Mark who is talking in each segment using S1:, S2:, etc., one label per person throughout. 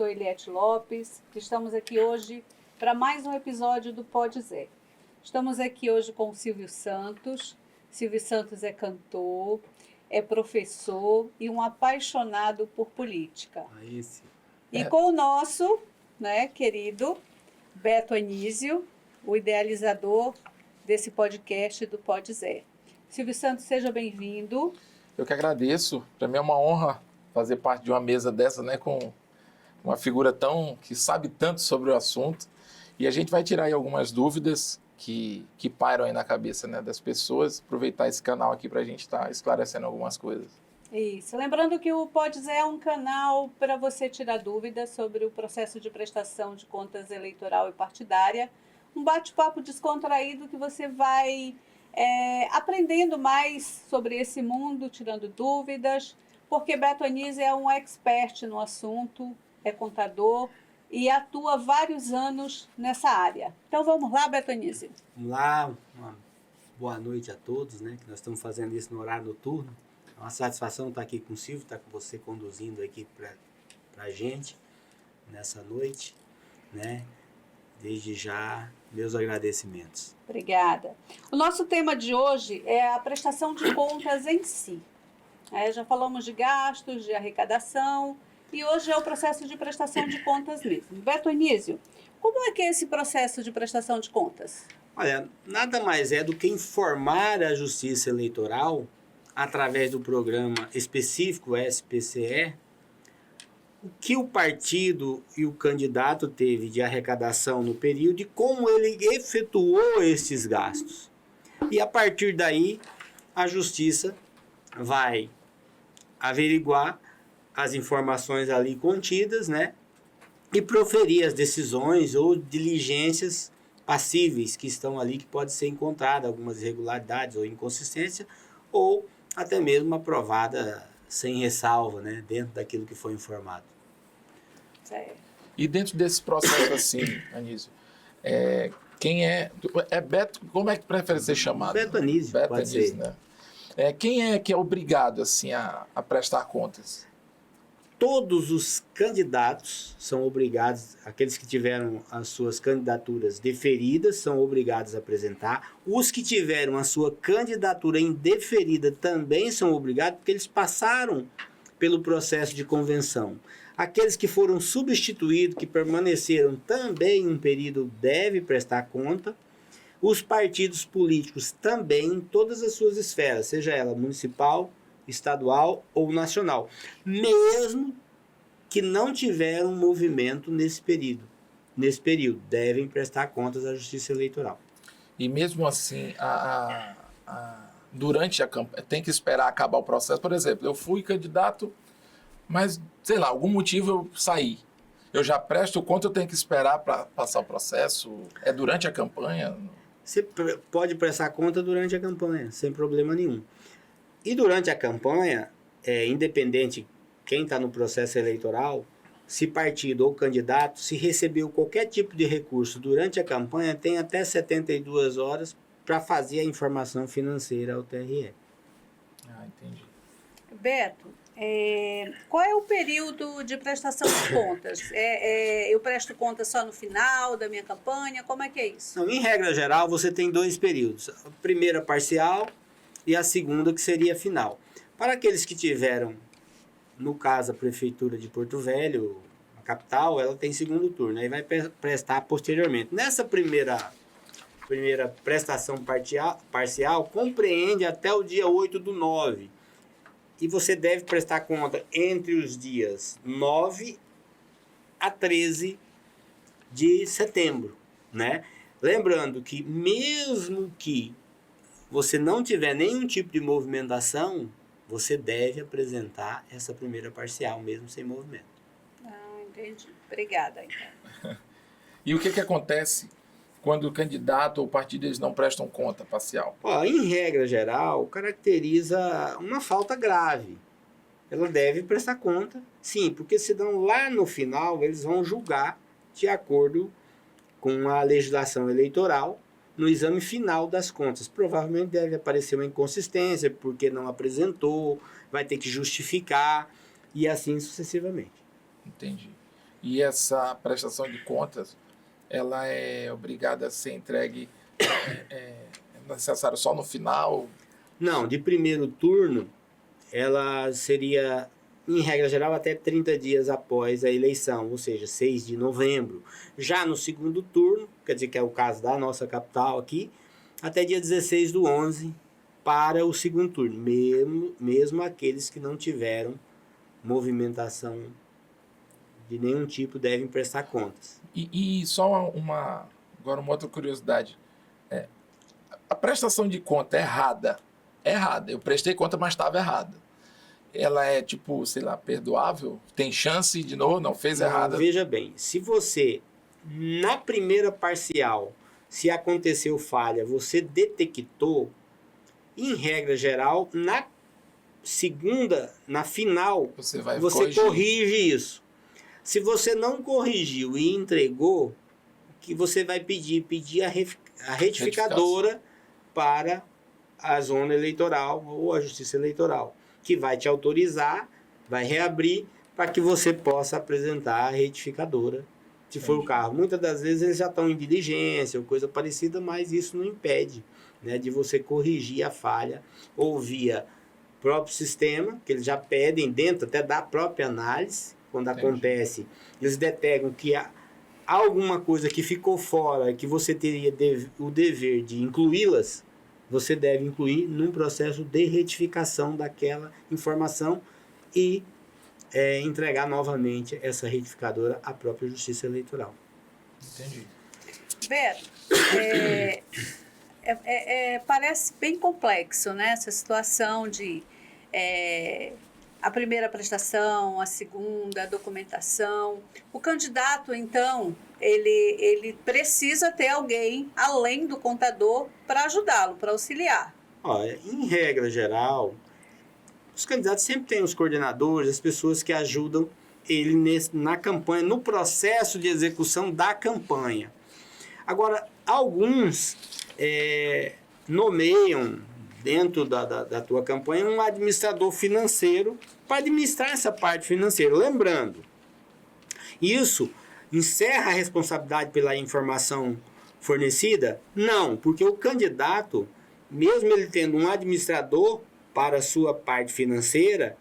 S1: sou Eliette Lopes. Estamos aqui hoje para mais um episódio do Pode Zé. Estamos aqui hoje com o Silvio Santos. Silvio Santos é cantor, é professor e um apaixonado por política. E com o nosso, querido Beto Anísio, o idealizador desse podcast do Pode Zé. Silvio Santos, seja bem-vindo.
S2: Eu que agradeço. Para mim é uma honra fazer parte de uma mesa dessa, com uma figura que sabe tanto sobre o assunto. E a gente vai tirar aí algumas dúvidas que pairam aí na cabeça das pessoas. Aproveitar esse canal aqui para a gente estar esclarecendo algumas coisas.
S1: Isso. Lembrando que o Pode Zé é um canal para você tirar dúvidas sobre o processo de prestação de contas eleitoral e partidária. Um bate-papo descontraído que você vai aprendendo mais sobre esse mundo, tirando dúvidas, porque Beto Anísio é um expert no assunto, é contador e atua vários anos nessa área. Então vamos lá, Beto Anísio.
S3: Vamos lá, uma boa noite a todos, que nós estamos fazendo isso no horário noturno. É uma satisfação estar aqui com o Silvio, estar com você conduzindo aqui para a gente nessa noite, Desde já, meus agradecimentos.
S1: Obrigada. O nosso tema de hoje é a prestação de contas em si. Já falamos de gastos, de arrecadação, e hoje é o processo de prestação de contas mesmo. Beto Anísio, como é que é esse processo de prestação de contas?
S3: Olha, nada mais é do que informar a Justiça Eleitoral, através do programa específico SPCE, o que o partido e o candidato teve de arrecadação no período e como ele efetuou esses gastos. E a partir daí, a Justiça vai averiguar as informações ali contidas, e proferir as decisões ou diligências passíveis que estão ali, que pode ser encontrada algumas irregularidades ou inconsistência, ou até mesmo aprovada sem ressalva, dentro daquilo que foi informado.
S1: Certo.
S2: E dentro desse processo assim, Anísio, quem é Beto, como é que prefere ser chamado?
S3: Beto Anísio,
S2: Beto
S3: pode
S2: Anísio,
S3: ser.
S2: Quem é que é obrigado assim, a prestar contas?
S3: Todos os candidatos são obrigados, aqueles que tiveram as suas candidaturas deferidas são obrigados a apresentar. Os que tiveram a sua candidatura indeferida também são obrigados, porque eles passaram pelo processo de convenção. Aqueles que foram substituídos, que permaneceram também um período, devem prestar conta. Os partidos políticos também, em todas as suas esferas, seja ela municipal, estadual ou nacional, mesmo que não tiveram movimento nesse período, devem prestar contas à Justiça Eleitoral.
S2: E mesmo assim, durante a campanha, tem que esperar acabar o processo. Por exemplo, eu fui candidato, mas, sei lá, algum motivo eu saí. Eu já presto conta, eu tenho que esperar para passar o processo? É durante a campanha?
S3: Você pode prestar conta durante a campanha, sem problema nenhum. E durante a campanha, independente quem está no processo eleitoral, se partido ou candidato, se recebeu qualquer tipo de recurso durante a campanha, tem até 72 horas para fazer a informação financeira ao TRE.
S2: Entendi.
S1: Beto, qual é o período de prestação de contas? Eu presto conta só no final da minha campanha? Como é que é isso?
S3: Não, em regra geral, você tem dois períodos. A primeira parcial e a segunda, que seria final. Para aqueles que tiveram, no caso, a Prefeitura de Porto Velho, a capital, ela tem segundo turno, aí vai prestar posteriormente. Nessa primeira prestação parcial, compreende até o dia 8/9. E você deve prestar conta entre os dias 9 a 13 de setembro, Lembrando que mesmo que você não tiver nenhum tipo de movimentação, você deve apresentar essa primeira parcial, mesmo sem movimento.
S1: Entendi. Obrigada, então.
S2: E o que acontece quando o candidato ou o partido eles não prestam conta parcial?
S3: Em regra geral, caracteriza uma falta grave. Ela deve prestar conta, sim, porque senão lá no final eles vão julgar de acordo com a legislação eleitoral no exame final das contas. Provavelmente deve aparecer uma inconsistência, porque não apresentou, vai ter que justificar, e assim sucessivamente.
S2: Entendi. E essa prestação de contas, ela é obrigada a ser entregue, é necessário só no final?
S3: Não, de primeiro turno, ela seria, em regra geral, até 30 dias após a eleição, ou seja, 6 de novembro. Já no segundo turno, quer dizer que é o caso da nossa capital aqui, até dia 16/11 para o segundo turno, mesmo aqueles que não tiveram movimentação de nenhum tipo devem prestar contas.
S2: E só agora uma outra curiosidade. A prestação de conta errada, eu prestei conta, mas estava errada. Ela é tipo, sei lá, perdoável? Tem chance de novo? Não, fez errada?
S3: Veja bem, se você, na primeira parcial, se aconteceu falha, você detectou, em regra geral, na segunda, na final,
S2: Você vai
S3: você
S2: corrigir.
S3: corrige isso. Se você não corrigiu e entregou, o que você vai pedir a retificadora para a zona eleitoral ou a justiça eleitoral, que vai te autorizar, vai reabrir para que você possa apresentar a retificadora, se for o caso. Muitas das vezes eles já estão em diligência ou coisa parecida, mas isso não impede, né, de você corrigir a falha ou via próprio sistema, que eles já pedem dentro até da própria análise, quando acontece, eles detectam que há alguma coisa que ficou fora, que você teria o dever de incluí-las, você deve incluir num processo de retificação daquela informação e entregar novamente essa retificadora à própria Justiça Eleitoral.
S2: Entendi.
S1: Beto, parece bem complexo, né? Essa situação de a primeira prestação, a segunda, a documentação. O candidato, então, ele precisa ter alguém, além do contador, para ajudá-lo, para auxiliar.
S3: Olha, em regra geral, os candidatos sempre têm os coordenadores, as pessoas que ajudam ele na campanha, no processo de execução da campanha. Agora, alguns nomeiam dentro da tua campanha um administrador financeiro para administrar essa parte financeira. Lembrando, isso encerra a responsabilidade pela informação fornecida? Não, porque o candidato, mesmo ele tendo um administrador para a sua parte financeira,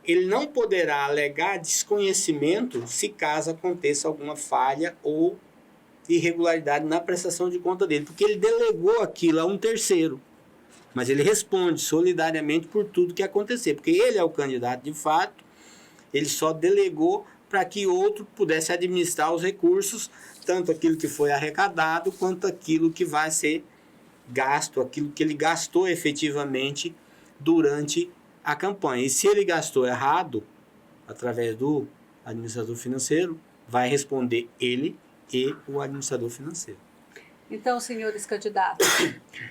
S3: ele não poderá alegar desconhecimento se caso aconteça alguma falha ou irregularidade na prestação de conta dele, porque ele delegou aquilo a um terceiro. Mas ele responde solidariamente por tudo que acontecer, porque ele é o candidato de fato, ele só delegou para que outro pudesse administrar os recursos, tanto aquilo que foi arrecadado, quanto aquilo que vai ser gasto, aquilo que ele gastou efetivamente durante a campanha. E se ele gastou errado, através do administrador financeiro, vai responder ele e o administrador financeiro.
S1: Então, senhores candidatos,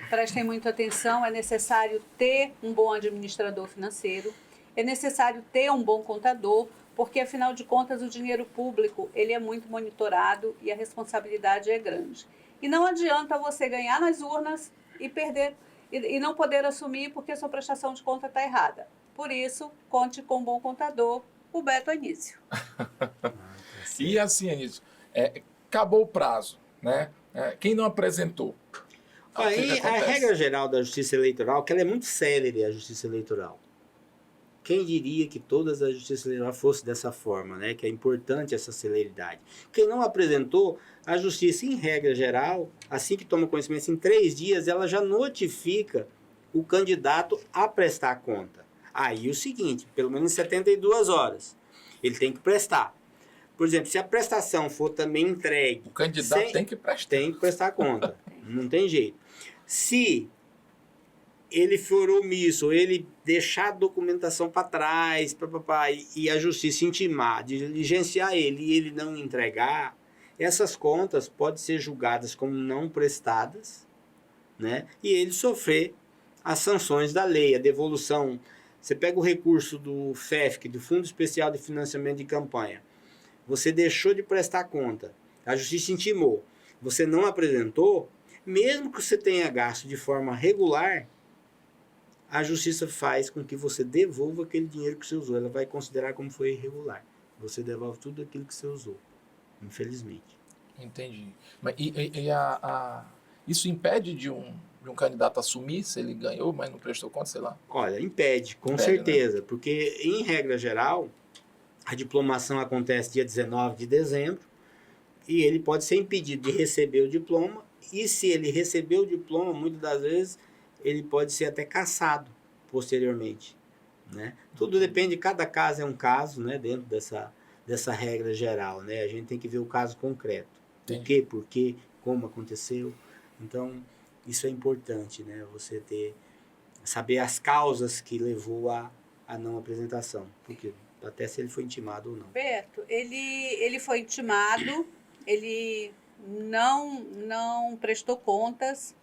S1: prestem muita atenção, é necessário ter um bom administrador financeiro, é necessário ter um bom contador, porque, afinal de contas, o dinheiro público ele é muito monitorado e a responsabilidade é grande. E não adianta você ganhar nas urnas e perder, e não poder assumir porque a sua prestação de conta está errada. Por isso, conte com um bom contador, o Beto Anísio.
S2: E assim, Anísio, acabou o prazo, né? Quem não apresentou?
S3: A regra geral da Justiça Eleitoral, que ela é muito célere, a Justiça Eleitoral. Quem diria que todas as Justiças Eleitorais fossem dessa forma, né? Que é importante essa celeridade. Quem não apresentou, a Justiça, em regra geral, assim que toma conhecimento, em 3 dias, ela já notifica o candidato a prestar conta. Aí o seguinte, pelo menos 72 horas, ele tem que prestar. Por exemplo, se a prestação for também entregue...
S2: O candidato tem que prestar.
S3: Tem que prestar conta. Não tem jeito. Se ele for omisso, ou ele deixar a documentação para trás, e a justiça intimar, diligenciar ele e ele não entregar, essas contas podem ser julgadas como não prestadas, né? E ele sofrer as sanções da lei, a devolução. Você pega o recurso do FEFC, do Fundo Especial de Financiamento de Campanha, você deixou de prestar conta, a justiça intimou, você não apresentou, mesmo que você tenha gasto de forma regular, a justiça faz com que você devolva aquele dinheiro que você usou. Ela vai considerar como foi irregular. Você devolve tudo aquilo que você usou. infelizmente.
S2: Entendi. Mas isso impede de um candidato assumir se ele ganhou, mas não prestou conta, sei lá?
S3: Olha, impede, com
S2: Impede,
S3: certeza, porque, em regra geral, a diplomação acontece dia 19 de dezembro e ele pode ser impedido de receber o diploma, e se ele receber o diploma, muitas das vezes, ele pode ser até cassado posteriormente, né? Tudo depende, cada caso é um caso, né, dentro dessa regra geral, né? A gente tem que ver o caso concreto.
S2: Entendi.
S3: Por quê, como aconteceu. Então, isso é importante, né? Você saber as causas que levou à não apresentação. Porque até se ele foi intimado ou não.
S1: Beto, ele foi intimado, ele não prestou contas.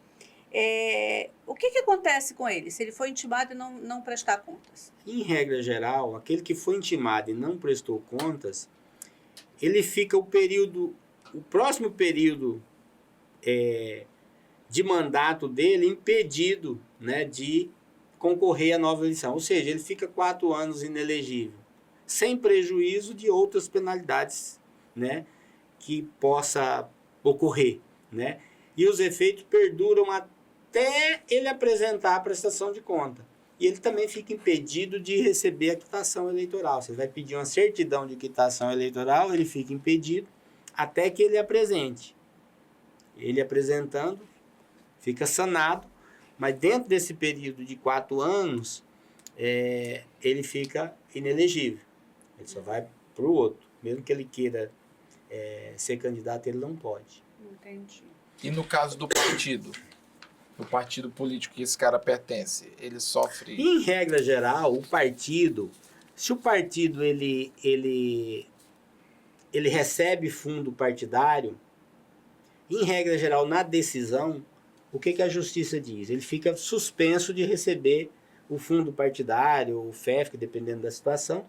S1: O que acontece com ele se ele foi intimado e não prestar contas?
S3: Em regra geral, aquele que foi intimado e não prestou contas, ele fica o próximo período de mandato dele impedido, né, de concorrer à nova eleição. Ou seja, ele fica 4 anos inelegível, sem prejuízo de outras penalidades, né, que possa ocorrer, né? E os efeitos perduram até ele apresentar a prestação de conta. E ele também fica impedido de receber a quitação eleitoral. Você vai pedir uma certidão de quitação eleitoral, ele fica impedido até que ele apresente. Ele apresentando, fica sanado, mas dentro desse período de 4 anos, ele fica inelegível. Ele só vai para o outro. Mesmo que ele queira ser candidato, ele não pode.
S1: Entendi.
S2: E no caso do partido político que esse cara pertence, ele sofre...
S3: Em regra geral, o partido, se o partido ele recebe fundo partidário, em regra geral, na decisão, o que a justiça diz? Ele fica suspenso de receber o fundo partidário, o FEF, dependendo da situação,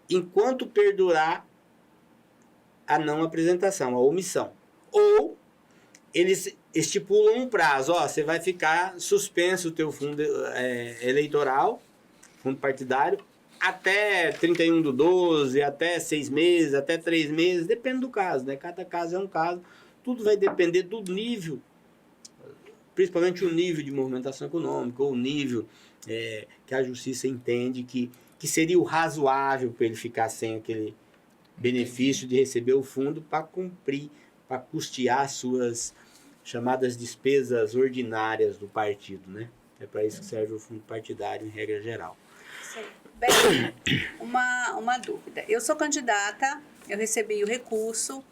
S3: enquanto perdurar a não apresentação, a omissão. Ou eles estipulam um prazo, você vai ficar suspenso o teu fundo eleitoral, fundo partidário, até 31/12, até 6 meses, até 3 meses, depende do caso, né? Cada caso é um caso, tudo vai depender do nível, principalmente o nível de movimentação econômica, ou o nível que a justiça entende que seria o razoável para ele ficar sem aquele benefício de receber o fundo para cumprir, para custear suas chamadas despesas ordinárias do partido, né? É para isso que serve o fundo partidário, em regra geral.
S1: Sei. Bem, uma dúvida. Eu sou candidata, eu recebi o recurso,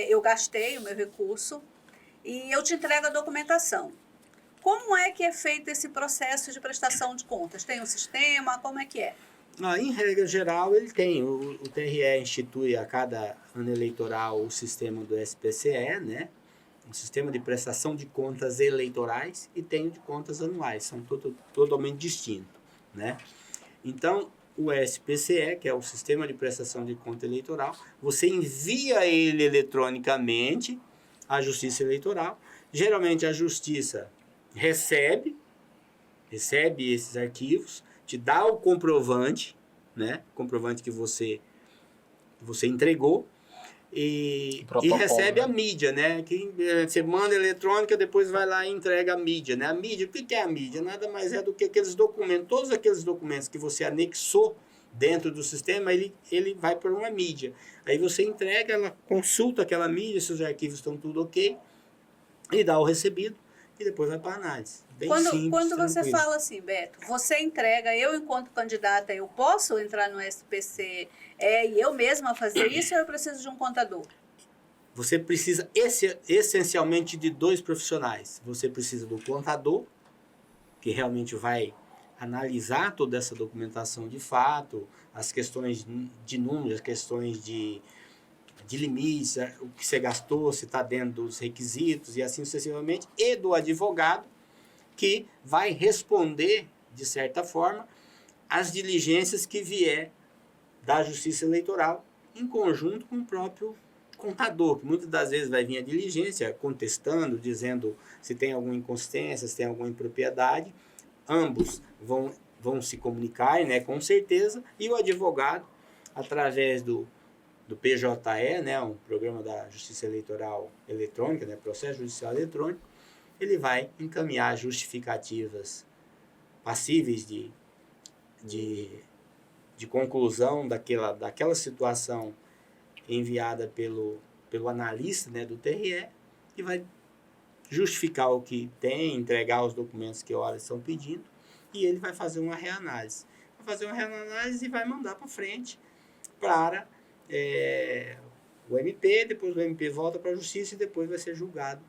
S1: eu gastei o meu recurso e eu te entrego a documentação. Como é que é feito esse processo de prestação de contas? Tem um sistema? Como é que é?
S3: Em regra geral, ele tem. O TRE institui a cada ano eleitoral o sistema do SPCE, né? Um sistema de prestação de contas eleitorais, e tem o de contas anuais. São totalmente distintos, né? Então, o SPCE, que é o Sistema de Prestação de Conta Eleitoral, você envia ele eletronicamente à Justiça Eleitoral. Geralmente a Justiça recebe esses arquivos, te dá o comprovante, né? Comprovante que você entregou, e recebe, né, a mídia, né? Que você manda eletrônica, depois vai lá e entrega a mídia, né? A mídia, o que é a mídia? Nada mais é do que aqueles documentos, todos aqueles documentos que você anexou dentro do sistema, ele vai para uma mídia. Aí você entrega, ela consulta aquela mídia, se os arquivos estão tudo ok, e dá o recebido, e depois vai para a análise. Bem simples,
S1: quando você
S3: tranquilo.
S1: fala assim, Beto, você entrega, eu enquanto candidata, eu posso entrar no SPCE e eu mesma fazer isso, ou eu preciso de um contador?
S3: Você precisa essencialmente de 2 profissionais. Você precisa do contador, que realmente vai analisar toda essa documentação de fato, as questões de números, as questões de limites, o que você gastou, se está dentro dos requisitos e assim sucessivamente, e do advogado, que vai responder, de certa forma, as diligências que vier da Justiça Eleitoral, em conjunto com o próprio contador, que muitas das vezes vai vir a diligência contestando, dizendo se tem alguma inconsistência, se tem alguma impropriedade. Ambos vão se comunicar, né, com certeza, e o advogado, através do do PJE, né, um programa da Justiça Eleitoral Eletrônica, né, processo judicial eletrônico, ele vai encaminhar justificativas passíveis de conclusão daquela situação enviada pelo analista, né, do TRE, e vai justificar o que tem, entregar os documentos que horas estão pedindo, e ele vai fazer uma reanálise. Vai fazer uma reanálise e vai mandar para frente para o MP, depois o MP volta para a Justiça e depois vai ser julgado.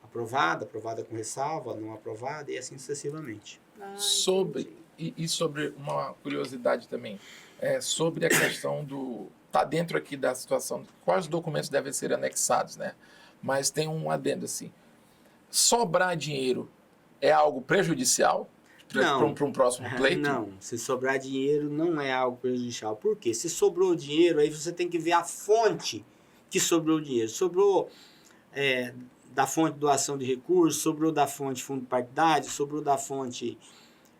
S3: Aprovada com ressalva, não aprovada e assim sucessivamente.
S2: Sobre uma curiosidade também, sobre a questão tá dentro aqui da situação, quais documentos devem ser anexados, né? Mas tem um adendo assim, sobrar dinheiro é algo prejudicial para um próximo pleito?
S3: Não, se sobrar dinheiro não é algo prejudicial. Por quê? Se sobrou dinheiro, aí você tem que ver a fonte que sobrou o dinheiro. Sobrou da fonte doação de recursos, sobrou da fonte fundo partidário, sobrou da fonte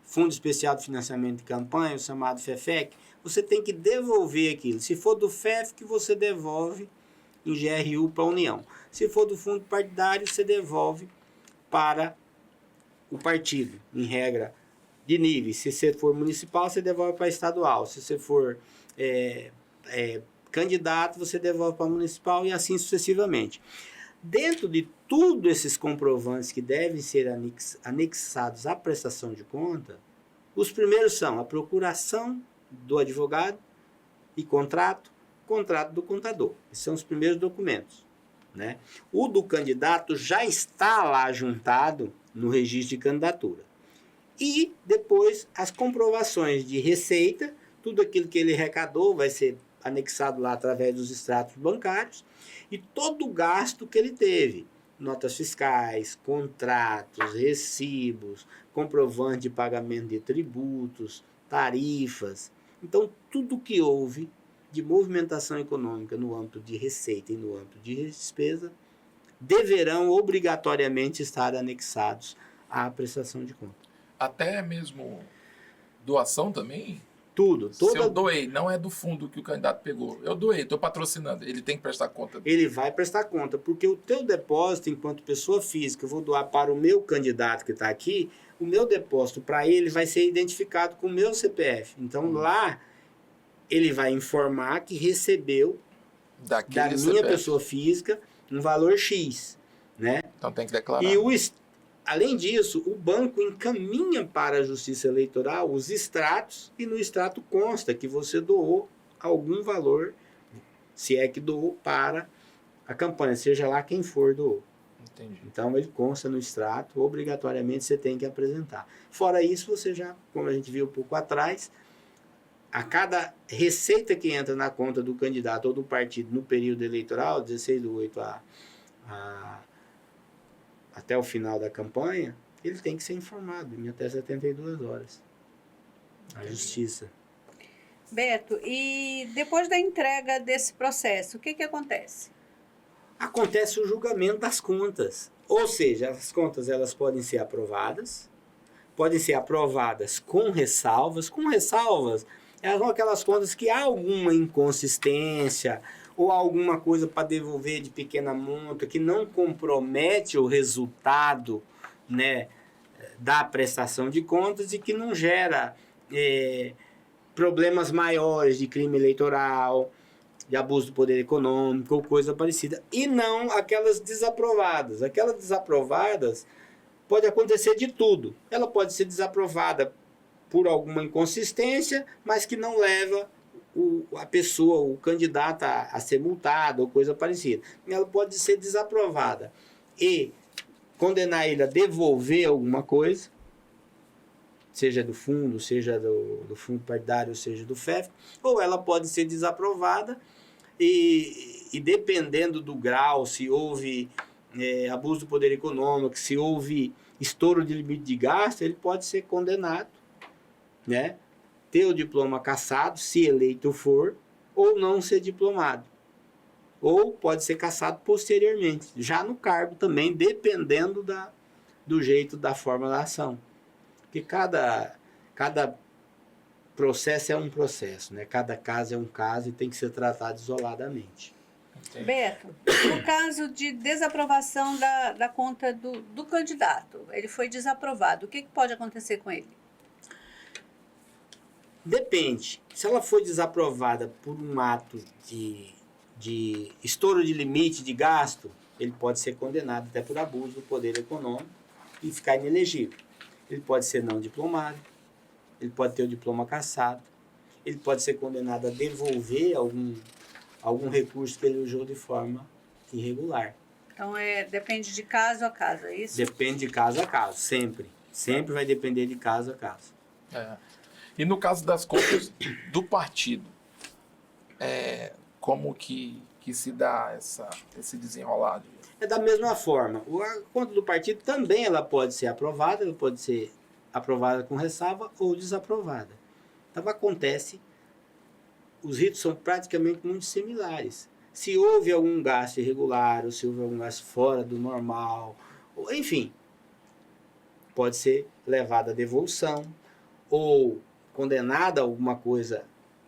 S3: Fundo Especial de Financiamento de Campanha, o chamado FEFEC, você tem que devolver aquilo. Se for do FEFEC, você devolve em GRU para a União. Se for do fundo partidário, você devolve para o partido, em regra de níveis. Se você for municipal, você devolve para estadual. Se você for candidato, você devolve para municipal e assim sucessivamente. Dentro de tudo esses comprovantes que devem ser anexados à prestação de conta, os primeiros são a procuração do advogado e contrato do contador. Esses são os primeiros documentos, né? O do candidato já está lá juntado no registro de candidatura. E depois as comprovações de receita, tudo aquilo que ele arrecadou vai ser anexado lá através dos extratos bancários, e todo o gasto que ele teve, notas fiscais, contratos, recibos, comprovante de pagamento de tributos, tarifas. Então, tudo que houve de movimentação econômica no âmbito de receita e no âmbito de despesa deverão obrigatoriamente estar anexados à prestação de conta.
S2: Até mesmo doação também?
S3: Tudo.
S2: Se eu doei, não é do fundo que o candidato pegou. Eu doei, estou patrocinando. Ele tem que prestar conta.
S3: Ele vai prestar conta, porque o teu depósito, enquanto pessoa física, eu vou doar para o meu candidato que está aqui, o meu depósito para ele vai ser identificado com o meu CPF. Então, lá, ele vai informar que recebeu da minha pessoa física um valor X, né?
S2: Então, tem que declarar.
S3: Além disso, o banco encaminha para a Justiça Eleitoral os extratos e no extrato consta que você doou algum valor, se é que doou, para a campanha, seja lá quem for doou.
S2: Entendi.
S3: Então, ele consta no extrato, obrigatoriamente você tem que apresentar. Fora isso, você já, como a gente viu um pouco atrás, a cada receita que entra na conta do candidato ou do partido no período eleitoral, 16/8 até o final da campanha, ele tem que ser informado em até 72 horas. A Justiça.
S1: Beto, e depois da entrega desse processo, o que acontece?
S3: Acontece o julgamento das contas. Ou seja, as contas elas podem ser aprovadas com ressalvas. Com ressalvas, elas são aquelas contas que há alguma inconsistência ou alguma coisa para devolver de pequena monta que não compromete o resultado, né, da prestação de contas e que não gera problemas maiores de crime eleitoral, de abuso do poder econômico ou coisa parecida. E não aquelas desaprovadas. Aquelas desaprovadas pode acontecer de tudo. Ela pode ser desaprovada por alguma inconsistência, mas que não leva a pessoa, o candidato a ser multado ou coisa parecida. Ela pode ser desaprovada e condenar ele a devolver alguma coisa, seja do fundo, seja do fundo partidário, seja do FEF, ou ela pode ser desaprovada e dependendo do grau, se houve abuso do poder econômico, se houve estouro de limite de gasto, ele pode ser condenado, né? Ter o diploma cassado, se eleito for, ou não ser diplomado. Ou pode ser cassado posteriormente, já no cargo também, dependendo do jeito, da forma da ação. Porque cada processo é um processo, né? Cada caso é um caso e tem que ser tratado isoladamente.
S1: Beto, no caso de desaprovação da conta do candidato, ele foi desaprovado, o que pode acontecer com ele?
S3: Depende. Se ela foi desaprovada por um ato de estouro de limite de gasto, ele pode ser condenado até por abuso do poder econômico e ficar inelegível. Ele pode ser não diplomado, ele pode ter o diploma cassado, ele pode ser condenado a devolver algum recurso que ele usou de forma irregular.
S1: Então, depende de caso a caso, é isso?
S3: Depende de caso a caso, sempre. Sempre vai depender de caso a caso.
S2: E no caso das contas do partido, como que se dá esse desenrolar?
S3: É da mesma forma. A conta do partido também ela pode ser aprovada com ressalva ou desaprovada. Então acontece, os ritos são praticamente muito similares. Se houve algum gasto irregular, ou se houve algum gasto fora do normal, enfim, pode ser levada à devolução, ou condenada a alguma coisa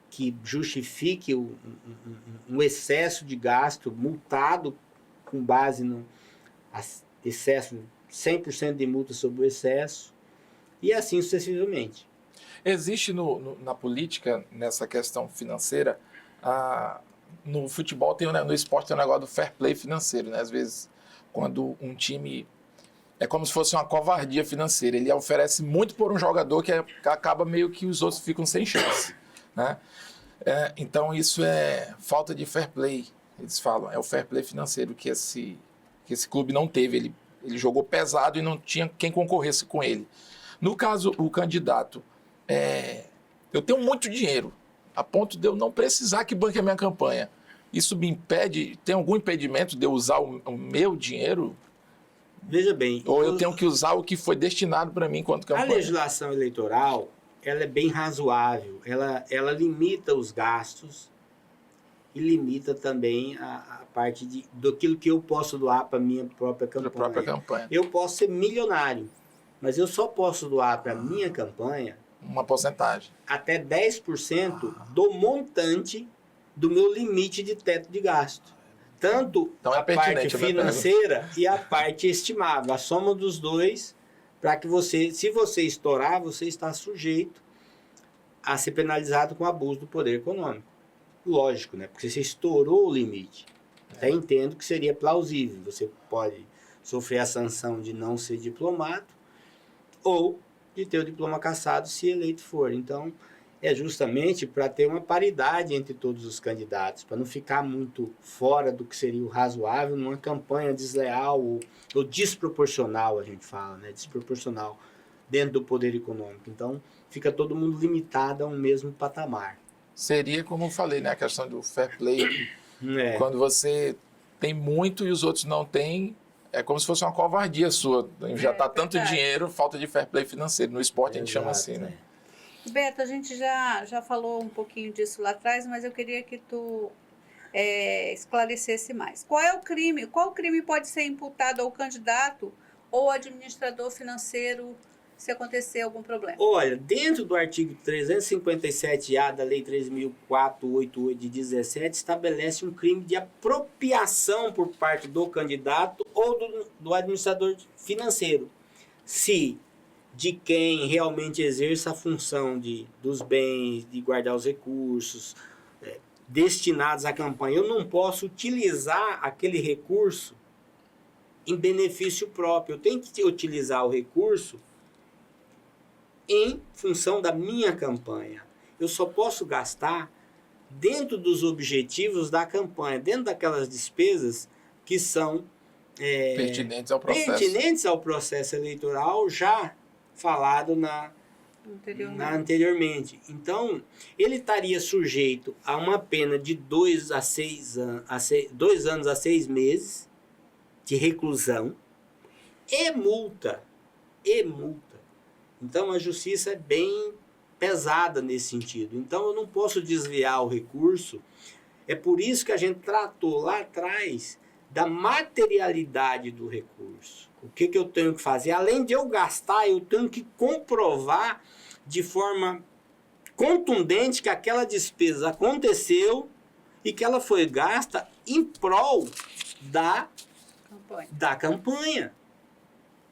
S3: que justifique um excesso de gasto, multado com base no excesso, 100% de multa sobre o excesso, e assim sucessivamente.
S2: Existe na política, nessa questão financeira, no futebol, no esporte tem o negócio do fair play financeiro, né? Às vezes, quando um time... É como se fosse uma covardia financeira. Ele oferece muito por um jogador que acaba meio que os outros ficam sem chance, né? Então, isso é falta de fair play. Eles falam, é o fair play financeiro que esse clube não teve. Ele jogou pesado e não tinha quem concorresse com ele. No caso, o candidato, eu tenho muito dinheiro, a ponto de eu não precisar que banque a minha campanha. Isso me impede, tem algum impedimento de eu usar o meu dinheiro?
S3: Veja bem...
S2: Ou eu tenho que usar o que foi destinado para mim enquanto campanha? A
S3: legislação eleitoral, ela é bem razoável. Ela limita os gastos e limita também a parte daquilo que eu posso doar para a minha própria campanha. Eu posso ser milionário, mas eu só posso doar para a minha campanha
S2: uma porcentagem.
S3: Até 10% do montante do meu limite de teto de gasto. Tanto
S2: então
S3: a parte financeira e a parte estimável. A soma dos dois, para que se você estourar, você está sujeito a ser penalizado com abuso do poder econômico. Lógico, né? Porque você estourou o limite. Até entendo que seria plausível. Você pode sofrer a sanção de não ser diplomado ou de ter o diploma cassado se eleito for. Então, é justamente para ter uma paridade entre todos os candidatos, para não ficar muito fora do que seria o razoável numa campanha desleal ou desproporcional, a gente fala, né? Desproporcional dentro do poder econômico. Então, fica todo mundo limitado a um mesmo patamar.
S2: Seria, como eu falei, né? A questão do fair play. Quando você tem muito e os outros não têm, é como se fosse uma covardia sua. Já está tanto dinheiro, falta de fair play financeiro. No esporte a gente chama assim, né?
S1: Beto, a gente já falou um pouquinho disso lá atrás, mas eu queria que tu esclarecesse mais. Qual crime pode ser imputado ao candidato ou administrador financeiro se acontecer algum problema?
S3: Olha, dentro do artigo 357-A da Lei 3.488 de 17, estabelece um crime de apropriação por parte do candidato ou do administrador financeiro. Se de quem realmente exerça a função dos bens, de guardar os recursos destinados à campanha. Eu não posso utilizar aquele recurso em benefício próprio. Eu tenho que utilizar o recurso em função da minha campanha. Eu só posso gastar dentro dos objetivos da campanha, dentro daquelas despesas que são
S2: pertinentes ao processo
S3: eleitoral já falado anteriormente. Então, ele estaria sujeito a uma pena de 2 anos a 6 meses de reclusão e multa. Então, a justiça é bem pesada nesse sentido. Então, eu não posso desviar o recurso. É por isso que a gente tratou lá atrás da materialidade do recurso. O que eu tenho que fazer? Além de eu gastar, eu tenho que comprovar de forma contundente que aquela despesa aconteceu e que ela foi gasta em prol da campanha.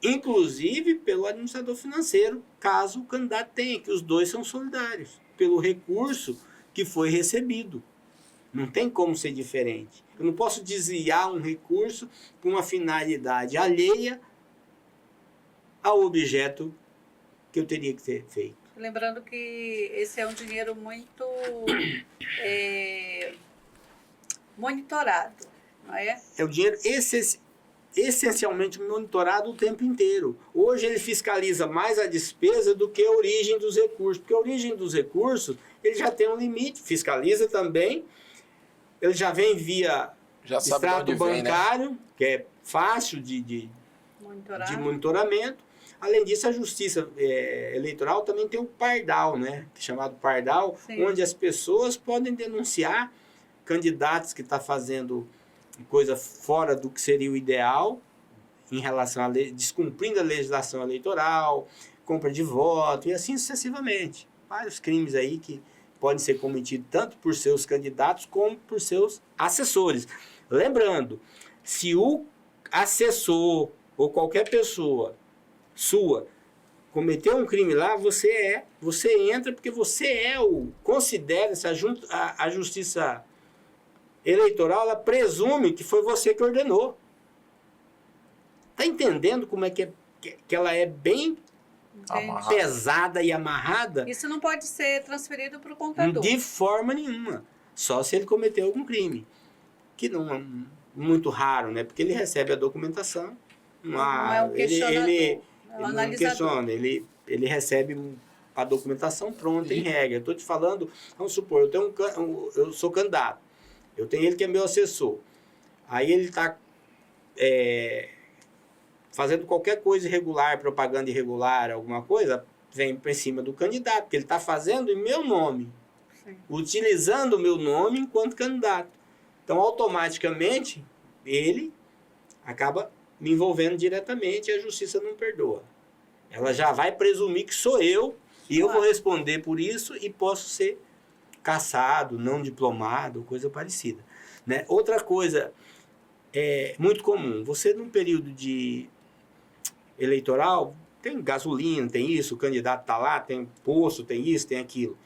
S3: Inclusive pelo administrador financeiro, caso o candidato tenha, que os dois são solidários, pelo recurso que foi recebido. Não tem como ser diferente. Eu não posso desviar um recurso para uma finalidade alheia ao objeto que eu teria que ter feito.
S1: Lembrando que esse é um dinheiro muito monitorado, não é?
S3: É o dinheiro essencialmente monitorado o tempo inteiro. Hoje ele fiscaliza mais a despesa do que a origem dos recursos, porque a origem dos recursos ele já tem um limite, fiscaliza também, ele já vem via extrato bancário, que é fácil de monitoramento. Além disso, a Justiça Eleitoral também tem o Pardal, né? Chamado Pardal, sim, onde as pessoas podem denunciar candidatos que estão fazendo coisa fora do que seria o ideal, em relação a descumprindo a legislação eleitoral, compra de voto e assim sucessivamente. Vários crimes aí que podem ser cometidos tanto por seus candidatos como por seus assessores. Lembrando, se o assessor ou qualquer pessoa sua cometeu um crime lá, você entra porque você considera a Justiça Eleitoral, ela presume que foi você que ordenou. Tá entendendo como é que ela é bem pesada e amarrada?
S1: Isso não pode ser transferido para o contador.
S3: De forma nenhuma. Só se ele cometeu algum crime. Que não é muito raro, né? Porque ele recebe a documentação.
S1: Não é um questionador.
S3: Ele não questiona. Ele recebe a documentação pronta, em regra. Eu estou te falando, vamos supor, eu sou candidato. Eu tenho ele que é meu assessor. Aí ele está fazendo qualquer coisa irregular, propaganda irregular, alguma coisa, vem para cima do candidato, porque ele está fazendo em meu nome. Sim. Utilizando o meu nome enquanto candidato. Então, automaticamente, ele acaba me envolvendo diretamente e a justiça não perdoa. Ela já vai presumir que sou eu e eu vou responder por isso e posso ser cassado, não diplomado, coisa parecida. Né? Outra coisa muito comum, você num período eleitoral, tem gasolina, tem isso, o candidato está lá, tem posto, tem isso, tem aquilo.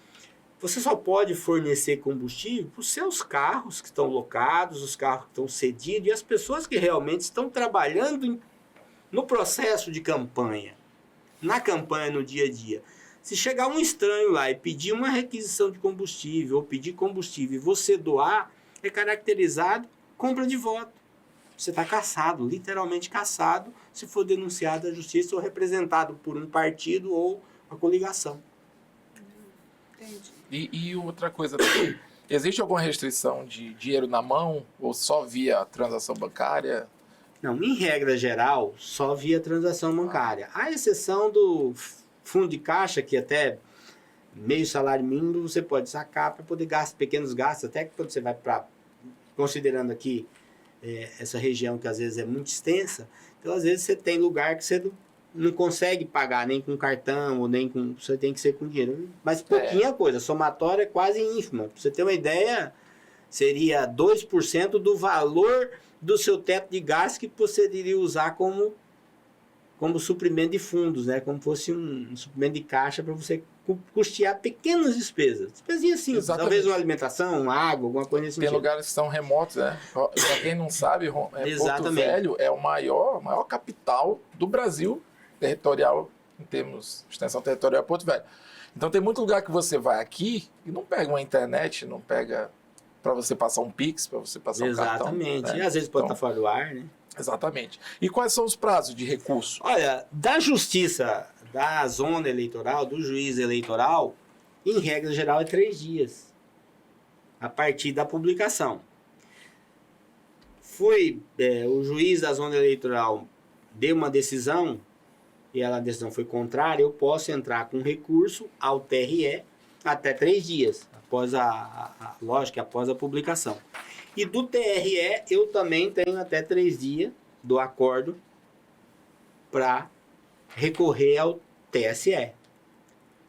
S3: Você só pode fornecer combustível para os seus carros que estão locados, os carros que estão cedidos e as pessoas que realmente estão trabalhando no processo de campanha, na campanha no dia a dia. Se chegar um estranho lá e pedir uma requisição de combustível ou pedir combustível e você doar, é caracterizado compra de voto. Você está cassado, literalmente cassado, se for denunciado à justiça ou representado por um partido ou a coligação.
S1: Entendi.
S2: E outra coisa também, existe alguma restrição de dinheiro na mão ou só via transação bancária?
S3: Não, em regra geral, só via transação bancária. A exceção do fundo de caixa, que até meio salário mínimo você pode sacar para poder gastar pequenos gastos, até que quando você vai para, considerando aqui essa região que às vezes é muito extensa, então às vezes você tem lugar que você não consegue pagar nem com cartão ou nem com, você tem que ser com dinheiro, mas pouquinha coisa, somatória é quase ínfima. Para você ter uma ideia, seria 2% do valor do seu teto de gastos que você iria usar como suprimento de fundos, né? Como fosse um suprimento de caixa para você custear pequenas despesas. Despesinhas simples, talvez uma alimentação, uma água, alguma coisa assim.
S2: Tem lugares que são remotos, né? Para quem não sabe, Porto Velho é o maior capital do Brasil territorial, em termos de extensão territorial, é Porto Velho. Então tem muito lugar que você vai aqui e não pega uma internet, não pega para você passar um Pix, para você passar um cartão.
S3: Exatamente.
S2: Né?
S3: E às vezes pode estar fora do ar, né?
S2: Exatamente. E quais são os prazos de recurso?
S3: Olha, da justiça, da zona eleitoral, do juiz eleitoral, em regra geral é 3 dias, a partir da publicação. O juiz da zona eleitoral deu uma decisão, e a decisão foi contrária, eu posso entrar com recurso ao TRE até 3 dias, após após a publicação. E do TRE, eu também tenho até 3 dias do acordo para recorrer ao TSE.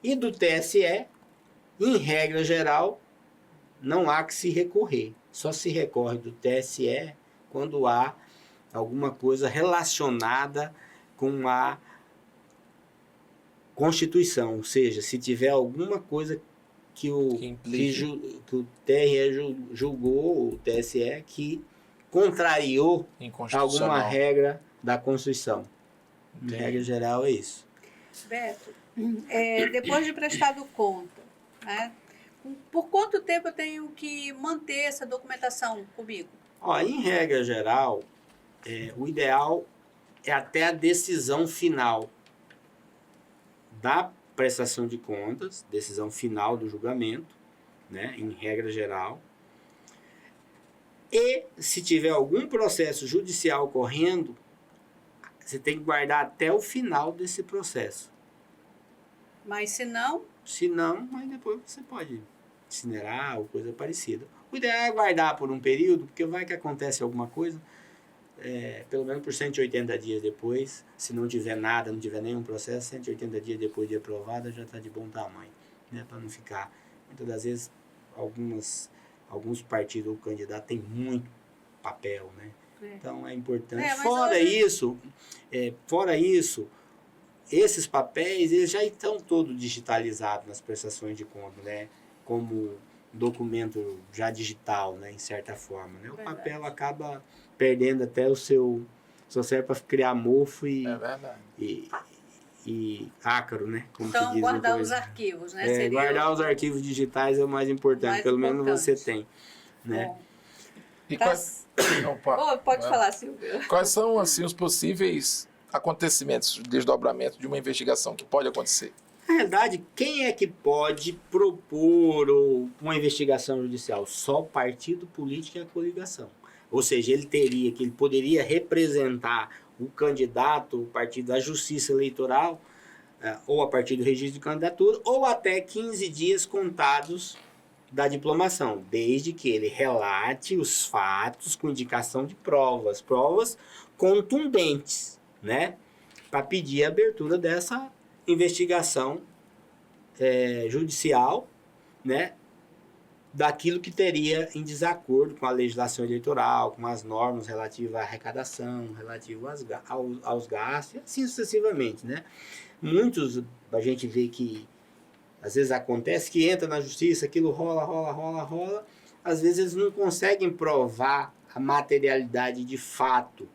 S3: E do TSE, Em regra geral, não há que se recorrer. Só se recorre do TSE quando há alguma coisa relacionada com a Constituição. Ou seja, se tiver alguma coisa que o TRE julgou, o TSE, que contrariou alguma regra da Constituição. Em regra geral, é isso.
S1: Beto, depois de prestado conta, né, por quanto tempo eu tenho que manter essa documentação comigo?
S3: Em regra geral, o ideal é até a decisão final da prestação de contas, decisão final do julgamento, né, em regra geral. E se tiver algum processo judicial correndo, você tem que guardar até o final desse processo.
S1: Mas se não?
S3: Se não, aí depois você pode incinerar ou coisa parecida. O ideal é guardar por um período, porque vai que acontece alguma coisa, pelo menos por 180 dias depois, se não tiver nada, não tiver nenhum processo, 180 dias depois de aprovada já está de bom tamanho, né? Para não ficar, muitas das vezes, alguns partidos ou candidatos têm muito papel, né? Então é importante. Fora isso, esses papéis eles já estão todos digitalizados nas prestações de conta, né? Como documento já digital, né? Em certa forma, né? O papel acaba perdendo até o seu... Só serve para criar mofo e ácaro, né? Como
S1: então, guardar os arquivos, né?
S3: Guardar os arquivos digitais é o mais importante. Pelo menos você tem, né?
S1: Bom. E pode falar, Silvio.
S2: Quais são, assim, os possíveis acontecimentos, desdobramento de uma investigação que pode acontecer?
S3: Na verdade, quem é que pode propor uma investigação judicial? Só o partido político e a coligação. Ou seja, ele poderia representar o candidato, o partido da Justiça Eleitoral, ou a partir do registro de candidatura, ou até 15 dias contados da diplomação, desde que ele relate os fatos com indicação de provas contundentes, né? Para pedir a abertura dessa investigação judicial, né? Daquilo que teria em desacordo com a legislação eleitoral, com as normas relativas à arrecadação, relativas aos gastos, e assim sucessivamente, né? Muitos, a gente vê que às vezes acontece que entra na justiça, aquilo rola, às vezes eles não conseguem provar a materialidade de fato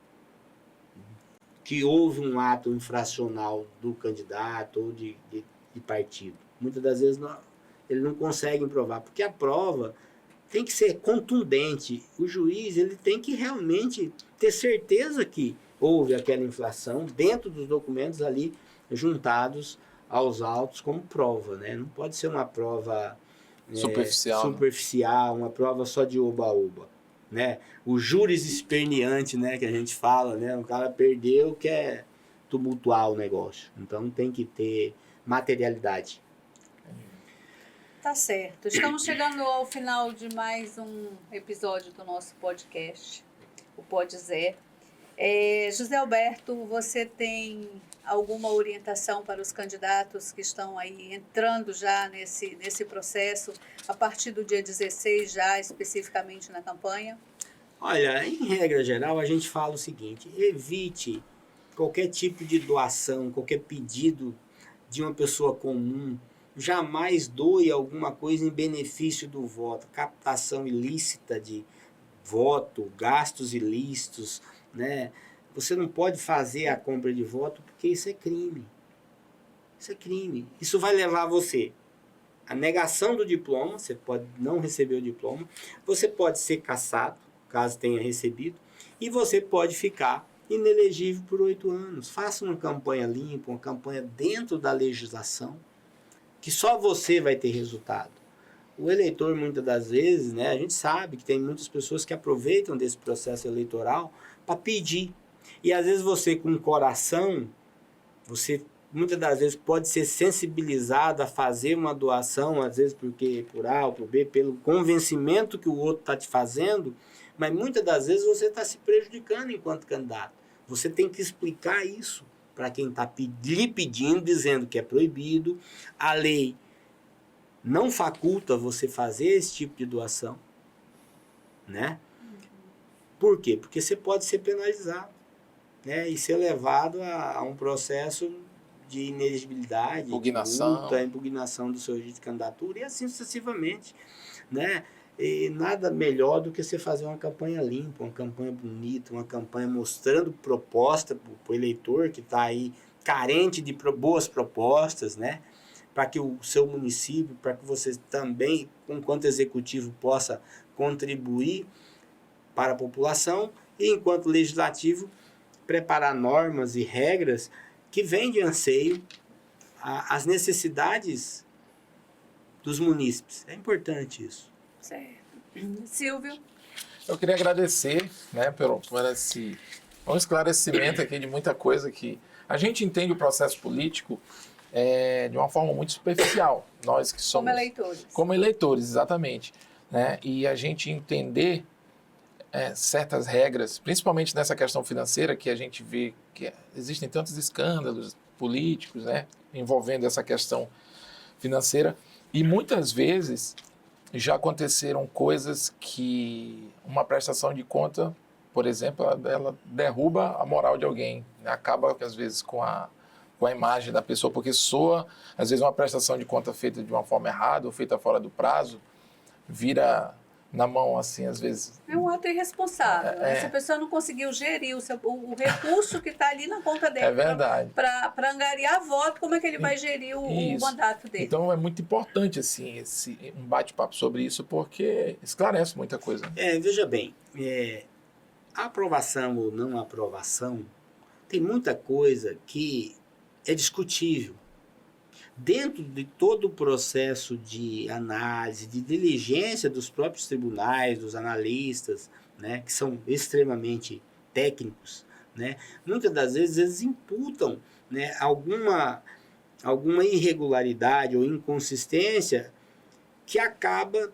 S3: que houve um ato infracional do candidato ou de partido. Muitas das vezes eles não conseguem provar, porque a prova tem que ser contundente. O juiz ele tem que realmente ter certeza que houve aquela inflação dentro dos documentos ali juntados aos autos como prova, né? Não pode ser uma prova superficial, uma prova só de oba-oba, né? O juris esperneante, né, que a gente fala, né? O cara perdeu, quer tumultuar o negócio. Então tem que ter materialidade.
S1: Tá certo. Estamos chegando ao final de mais um episódio do nosso podcast, o Pode Zé. José Alberto, você tem alguma orientação para os candidatos que estão aí entrando já nesse processo, a partir do dia 16 já especificamente na campanha?
S3: Olha, em regra geral, a gente fala o seguinte: evite qualquer tipo de doação, qualquer pedido de uma pessoa comum. Jamais doe alguma coisa em benefício do voto. Captação ilícita de voto, gastos ilícitos, né? Você não pode fazer a compra de voto porque isso é crime. Isso é crime. Isso vai levar você à negação do diploma, você pode não receber o diploma, você pode ser cassado, caso tenha recebido, e você pode ficar inelegível por 8 anos. Faça uma campanha limpa, uma campanha dentro da legislação, que só você vai ter resultado. O eleitor, muitas das vezes, né, a gente sabe que tem muitas pessoas que aproveitam desse processo eleitoral para pedir. E às vezes você, com o coração, você muitas das vezes pode ser sensibilizado a fazer uma doação, às vezes porque por A ou por B, pelo convencimento que o outro está te fazendo, mas muitas das vezes você está se prejudicando enquanto candidato. Você tem que explicar isso para quem está lhe pedindo, dizendo que é proibido. A lei não faculta você fazer esse tipo de doação, né? Por quê? Porque você pode ser penalizado, né? E ser levado a um processo de inelegibilidade,
S2: Impugnação.
S3: de multa, impugnação do seu registro de candidatura e assim sucessivamente, né? E nada melhor do que você fazer uma campanha limpa, uma campanha bonita, uma campanha mostrando proposta para o eleitor que está aí carente de boas propostas, né? Para que o seu município, para que você também, enquanto executivo, possa contribuir para a população e, enquanto legislativo, preparar normas e regras que vêm de anseio às necessidades dos munícipes. É importante isso.
S1: Certo. Silvio?
S2: Eu queria agradecer, né, por esse um esclarecimento aqui de muita coisa que a gente entende o processo político de uma forma muito superficial. Nós que somos...
S1: Como eleitores.
S2: Como eleitores, exatamente. Né? E a gente entender certas regras, principalmente nessa questão financeira, que a gente vê que existem tantos escândalos políticos, né, envolvendo essa questão financeira, e muitas vezes já aconteceram coisas que uma prestação de conta, por exemplo, ela derruba a moral de alguém, né? Acaba, às vezes, com a imagem da pessoa, porque soa, às vezes, uma prestação de conta feita de uma forma errada ou feita fora do prazo, vira na mão, assim, às vezes.
S1: É um ato irresponsável. Essa pessoa não conseguiu gerir o recurso que está ali na conta dele.
S2: É verdade.
S1: Para angariar voto, como é que ele vai gerir o mandato dele?
S2: Então é muito importante, assim, um bate-papo sobre isso, porque esclarece muita coisa.
S3: Veja bem, a aprovação ou não aprovação, tem muita coisa que é discutível. Dentro de todo o processo de análise, de diligência dos próprios tribunais, dos analistas, né, que são extremamente técnicos, né, muitas das vezes eles imputam, né, alguma irregularidade ou inconsistência que acaba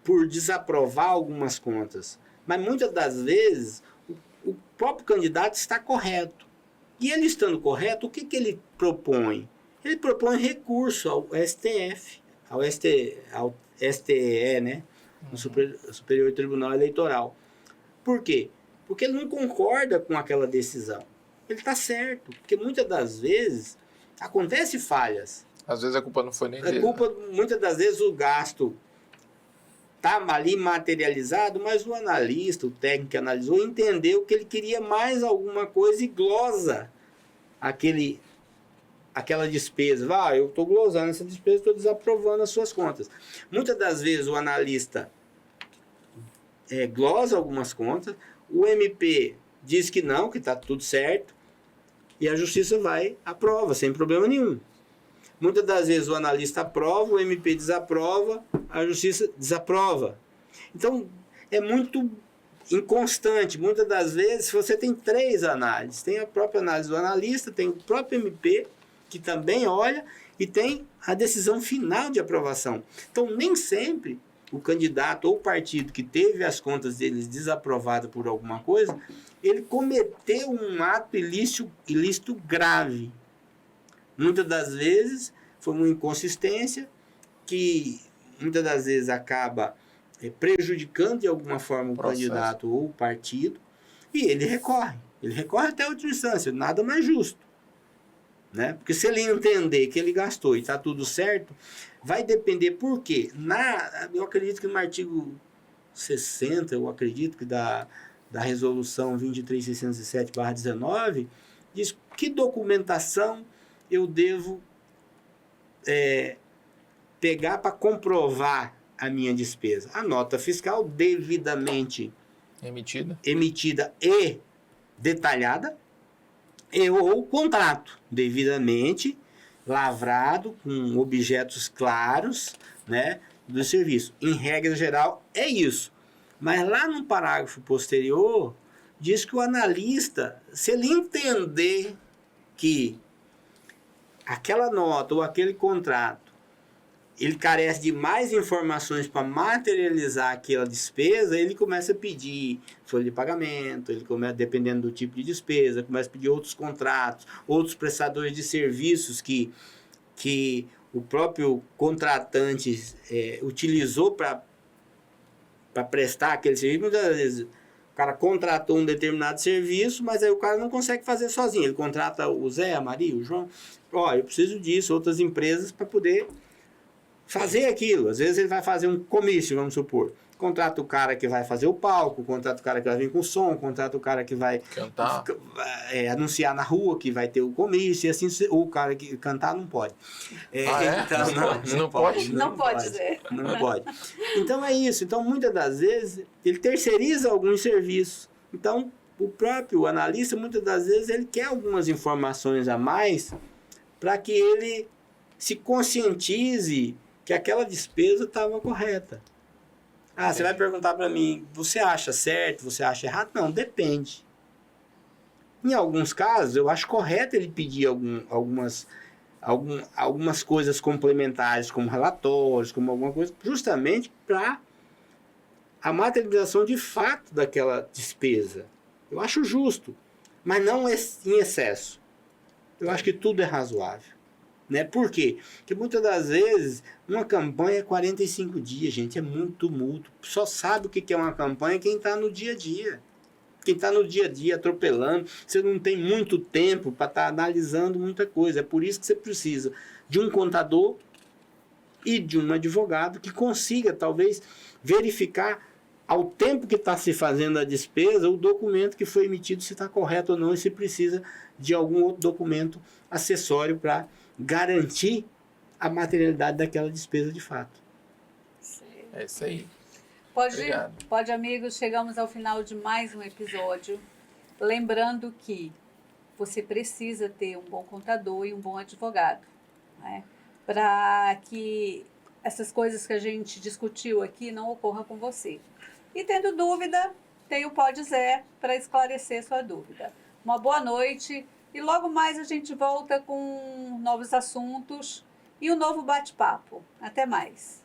S3: por desaprovar algumas contas. Mas muitas das vezes o próprio candidato está correto. E ele estando correto, o que ele propõe? Ele propõe recurso ao STF, ao STE, né? No Superior Tribunal Eleitoral. Por quê? Porque ele não concorda com aquela decisão. Ele está certo, porque muitas das vezes acontecem falhas.
S2: Às vezes a culpa não foi nem dele.
S3: Muitas das vezes o gasto está ali materializado, mas o analista, o técnico que analisou, entendeu que ele queria mais alguma coisa e glosa aquela despesa. Eu estou glosando essa despesa, estou desaprovando as suas contas. Muitas das vezes o analista glosa algumas contas, o MP diz que não, que está tudo certo, e a justiça aprova, sem problema nenhum. Muitas das vezes o analista aprova, o MP desaprova, a justiça desaprova. Então, é muito inconstante. Muitas das vezes você tem 3 análises. Tem a própria análise do analista, tem o próprio MP, que também olha, e tem a decisão final de aprovação. Então, nem sempre o candidato ou o partido que teve as contas deles desaprovadas por alguma coisa, ele cometeu um ato ilícito grave. Muitas das vezes foi uma inconsistência que muitas das vezes acaba prejudicando de alguma forma o candidato ou o partido, e ele recorre até a última instância, nada mais justo, né? Porque se ele entender que ele gastou e está tudo certo, vai depender por quê? Eu acredito que no artigo 60, eu acredito que da resolução 23.607/19, diz que documentação eu devo pegar para comprovar a minha despesa. A nota fiscal devidamente emitida e detalhada, ou o contrato devidamente lavrado com objetos claros, né, do serviço. Em regra geral, é isso. Mas lá no parágrafo posterior, diz que o analista, se ele entender que aquela nota ou aquele contrato ele carece de mais informações para materializar aquela despesa, ele começa a pedir folha de pagamento, ele começa, dependendo do tipo de despesa, começa a pedir outros contratos, outros prestadores de serviços que o próprio contratante utilizou para prestar aquele serviço. Muitas vezes o cara contratou um determinado serviço, mas aí o cara não consegue fazer sozinho. Ele contrata o Zé, a Maria, o João. Eu preciso disso, outras empresas, para poder fazer aquilo. Às vezes ele vai fazer um comício, vamos supor. Contrata o cara que vai fazer o palco, contrata o cara que vai vir com o som, contrata o cara que vai
S2: Cantar.
S3: anunciar na rua que vai ter o comício, e assim, o cara que cantar não pode.
S2: Então, não pode?
S1: Não pode, Zé.
S3: Não pode. Então é isso. Então, muitas das vezes, ele terceiriza alguns serviços. Então, o próprio analista, muitas das vezes, ele quer algumas informações a mais para que ele se conscientize que aquela despesa estava correta. Você vai perguntar para mim, você acha certo, você acha errado? Não, depende. Em alguns casos, eu acho correto ele pedir algumas coisas complementares, como relatórios, como alguma coisa, justamente para a materialização de fato daquela despesa. Eu acho justo, mas não em excesso. Eu acho que tudo é razoável. Né? Por quê? Porque muitas das vezes uma campanha é 45 dias, gente, é muito tumulto. Só sabe o que é uma campanha quem está no dia a dia. Quem está no dia a dia atropelando, você não tem muito tempo para estar analisando muita coisa. É por isso que você precisa de um contador e de um advogado que consiga, talvez, verificar ao tempo que está se fazendo a despesa, o documento que foi emitido, se está correto ou não, e se precisa de algum outro documento acessório para garantir a materialidade daquela despesa de fato.
S2: É isso aí.
S1: Pode, amigos, chegamos ao final de mais um episódio. Lembrando que você precisa ter um bom contador e um bom advogado, né? Para que essas coisas que a gente discutiu aqui não ocorram com você. E tendo dúvida, tem o Pode Zé para esclarecer sua dúvida. Uma boa noite e logo mais a gente volta com novos assuntos e um novo bate-papo. Até mais.